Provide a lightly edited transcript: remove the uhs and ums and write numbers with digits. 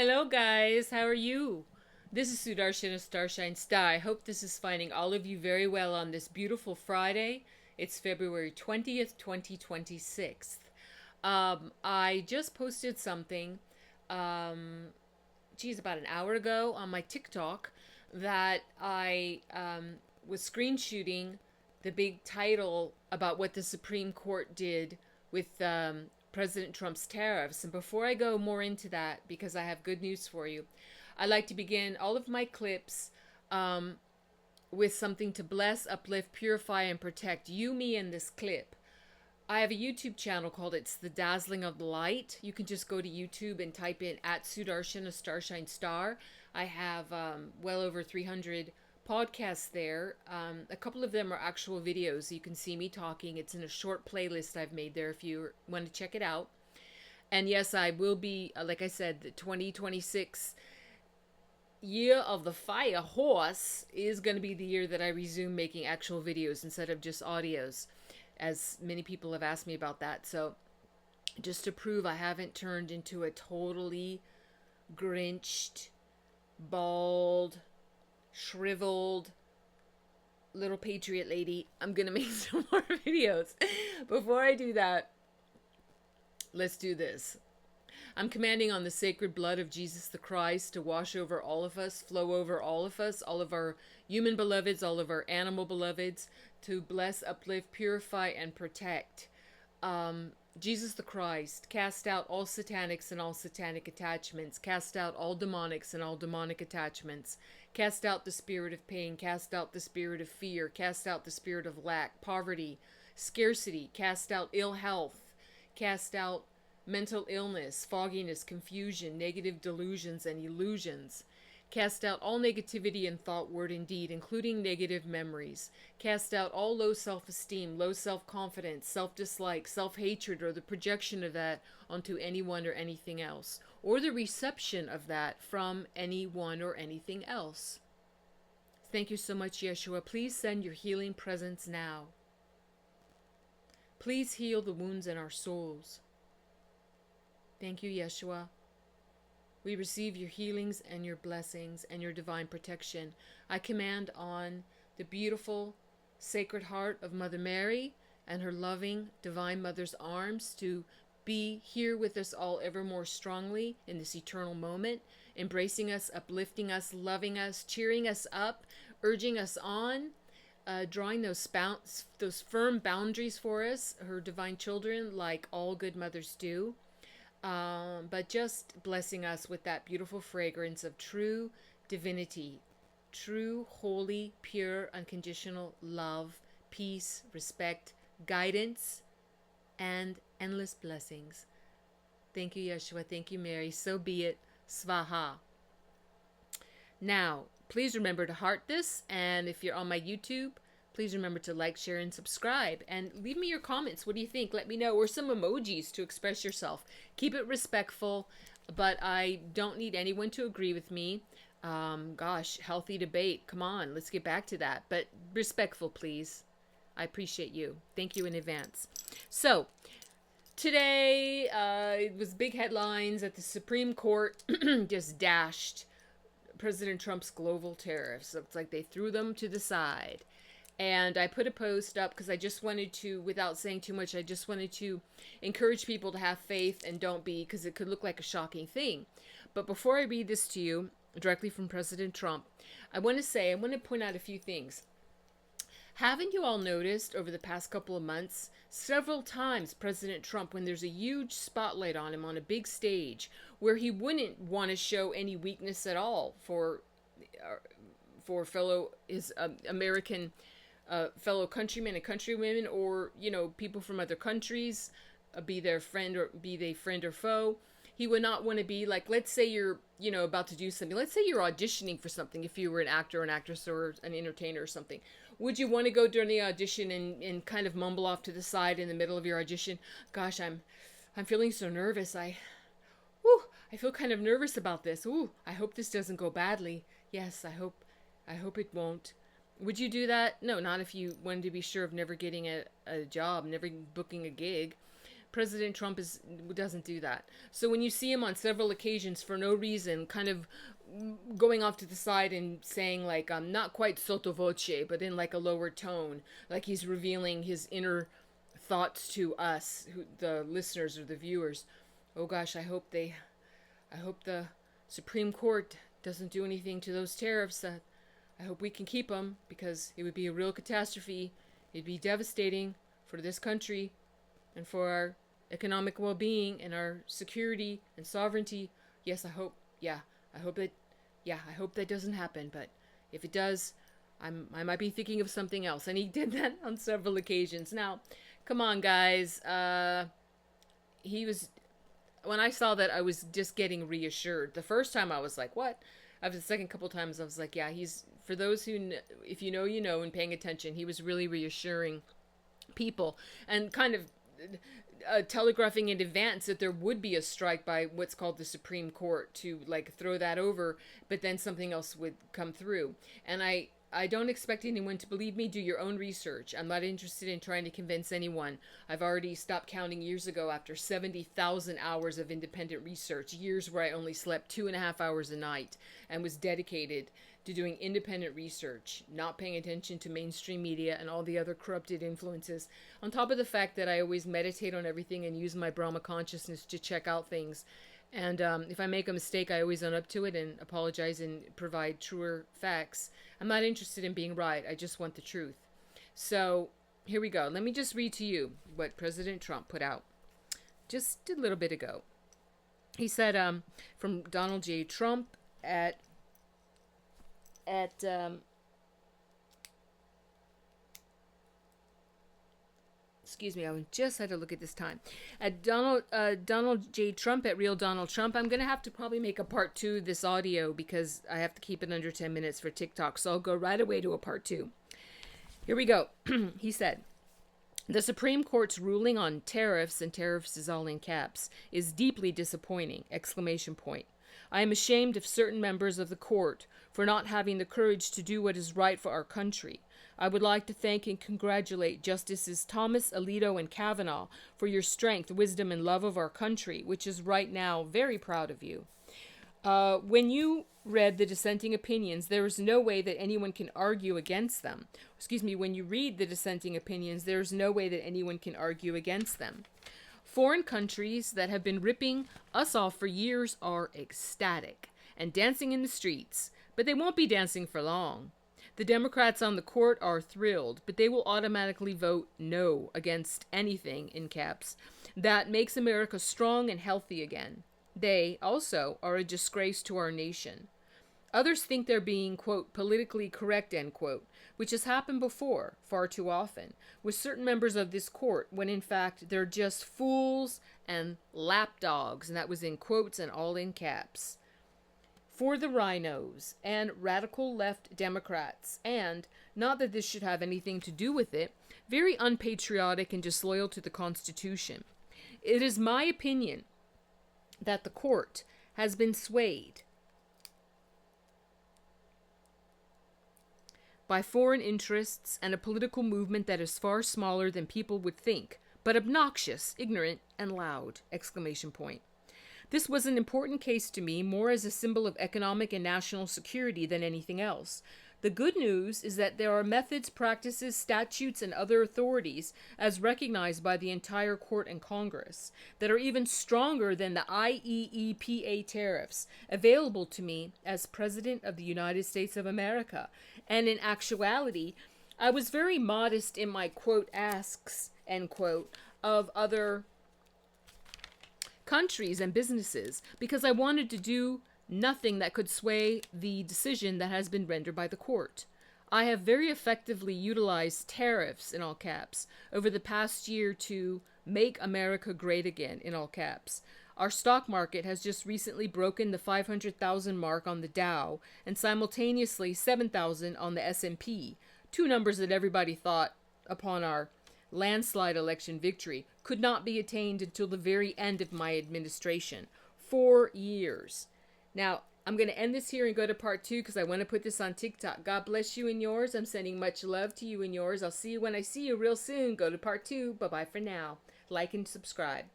Hello, guys. How are you? This is Sudarshan of Starshine Star. I hope this is finding all of you very well on this beautiful Friday. It's February 20th, 2026. I just posted something, about an hour ago on my TikTok that I was screen shooting the big title about what the Supreme Court did with President Trump's tariffs. And before I go more into that, because I have good news for you, I like to begin all of my clips with something to bless, uplift, purify, and protect you, me, and this clip. I have a YouTube channel called It's the Dazzling of the Light. You can just go to YouTube and type in at Sudarshan, a Starshine Star. I have well over 300 podcasts there. A couple of them are actual videos. You can see me talking. It's in a short playlist I've made there if you want to check it out. And yes, I will be, like I said, the 2026 year of the fire horse is going to be the year that I resume making actual videos instead of just audios, as many people have asked me about that. So just to prove I haven't turned into a totally grinched, bald, shriveled little patriot lady, I'm gonna make some more videos. Before I do that, let's do this. I'm commanding on the sacred blood of Jesus the Christ to wash over all of us, flow over all of us, all of our human beloveds, all of our animal beloveds, to bless, uplift, purify, and protect. Jesus the Christ, cast out all satanics and all satanic attachments, cast out all demonics and all demonic attachments, cast out the spirit of pain, cast out the spirit of fear, cast out the spirit of lack, poverty, scarcity, cast out ill health, cast out mental illness, fogginess, confusion, negative delusions, and illusions. Cast out all negativity in thought, word, and deed, including negative memories. Cast out all low self-esteem, low self-confidence, self-dislike, self-hatred, or the projection of that onto anyone or anything else, or the reception of that from anyone or anything else. Thank you so much, Yeshua. Please send your healing presence now. Please heal the wounds in our souls. Thank you, Yeshua. We receive your healings and your blessings and your divine protection. I command on the beautiful sacred heart of Mother Mary and her loving divine mother's arms to be here with us all ever more strongly in this eternal moment, embracing us, uplifting us, loving us, cheering us up, urging us on, drawing those firm boundaries for us, her divine children, like all good mothers do. But just blessing us with that beautiful fragrance of true divinity, true, holy, pure, unconditional love, peace, respect, guidance, and endless blessings. Thank you, Yeshua. Thank you, Mary. So be it. Svaha. Now, please remember to heart this, and if you're on my YouTube, please remember to like, share, and subscribe. And leave me your comments. What do you think? Let me know. Or some emojis to express yourself. Keep it respectful, but I don't need anyone to agree with me. Gosh, healthy debate. Come on, let's get back to that. But respectful, please. I appreciate you. Thank you in advance. So, today, it was big headlines that the Supreme Court just dashed President Trump's global tariffs. It's like they threw them to the side. And I put a post up because I just wanted to, without saying too much, I just wanted to encourage people to have faith and don't be, because it could look like a shocking thing. But before I read this to you, directly from President Trump, I want to point out a few things. Haven't you all noticed over the past couple of months, several times President Trump, when there's a huge spotlight on him on a big stage, where he wouldn't want to show any weakness at all for his American fellow countrymen and countrywomen, or people from other countries, be they friend or foe. He would not want to be like, let's say you're about to do something. Let's say you're auditioning for something. If you were an actor, an actress, or an entertainer or something, would you want to go during the audition and kind of mumble off to the side in the middle of your audition? Gosh, I'm feeling so nervous. I feel kind of nervous about this. I hope this doesn't go badly. Yes, I hope it won't. Would you do that? No, not if you wanted to be sure of never getting a job, never booking a gig. President Trump doesn't do that. So when you see him on several occasions for no reason, kind of going off to the side and saying like not quite sotto voce, but in like a lower tone, like he's revealing his inner thoughts to us, the listeners or the viewers. Oh gosh, I hope the Supreme Court doesn't do anything to those tariffs. I hope we can keep them, because it would be a real catastrophe. It'd be devastating for this country and for our economic well-being and our security and sovereignty. Yes, I hope that doesn't happen. But if it does, I might be thinking of something else. And he did that on several occasions. Now, come on, guys. When I saw that, I was just getting reassured. The first time I was like, what? After the second couple times, I was like, yeah, for those who, if you know, you know, and paying attention, he was really reassuring people and kind of telegraphing in advance that there would be a strike by what's called the Supreme Court to like throw that over, but then something else would come through. And I don't expect anyone to believe me. Do your own research. I'm not interested in trying to convince anyone. I've already stopped counting years ago after 70,000 hours of independent research, years where I only slept 2.5 hours a night and was dedicated to doing independent research, not paying attention to mainstream media and all the other corrupted influences. On top of the fact that I always meditate on everything and use my Brahma consciousness to check out things. And if I make a mistake, I always own up to it and apologize and provide truer facts. I'm not interested in being right. I just want the truth. So here we go. Let me just read to you what President Trump put out just a little bit ago. He said from Donald J. Trump at excuse me, I just had to look at this time. At Donald J. Trump at Real Donald Trump. I'm going to have to probably make a part 2 of this audio because I have to keep it under 10 minutes for TikTok. So I'll go right away to a part 2. Here we go. He said, the Supreme Court's ruling on tariffs, and tariffs is all in caps, is deeply disappointing! Exclamation point. I am ashamed of certain members of the court for not having the courage to do what is right for our country. I would like to thank and congratulate Justices Thomas, Alito, and Kavanaugh for your strength, wisdom, and love of our country, which is right now very proud of you. When you read the dissenting opinions, there is no way that anyone can argue against them. When you read the dissenting opinions, there is no way that anyone can argue against them. Foreign countries that have been ripping us off for years are ecstatic and dancing in the streets, but they won't be dancing for long. The Democrats on the court are thrilled, but they will automatically vote no against anything, in caps, that makes America strong and healthy again. They, also, are a disgrace to our nation. Others think they're being, quote, politically correct, end quote, which has happened before, far too often, with certain members of this court, when in fact they're just fools and lapdogs, and that was in quotes and all in caps. For the rhinos and radical left Democrats, and, not that this should have anything to do with it, very unpatriotic and disloyal to the Constitution. It is my opinion that the court has been swayed by foreign interests and a political movement that is far smaller than people would think, but obnoxious, ignorant, and loud! Exclamation point. This was an important case to me, more as a symbol of economic and national security than anything else. The good news is that there are methods, practices, statutes, and other authorities, as recognized by the entire court and Congress, that are even stronger than the IEEPA tariffs, available to me as President of the United States of America. And in actuality, I was very modest in my, quote, asks, end quote, of other countries and businesses, because I wanted to do nothing that could sway the decision that has been rendered by the court. I have very effectively utilized tariffs, in all caps, over the past year to make America great again, in all caps. Our stock market has just recently broken the 500,000 mark on the Dow, and simultaneously 7,000 on the S&P, two numbers that everybody thought, upon our landslide election victory, could not be attained until the very end of my administration. 4 years. Now, I'm going to end this here and go to part 2 because I want to put this on TikTok. God bless you and yours. I'm sending much love to you and yours. I'll see you when I see you real soon. Go to part 2. Bye-bye for now. like, and subscribe.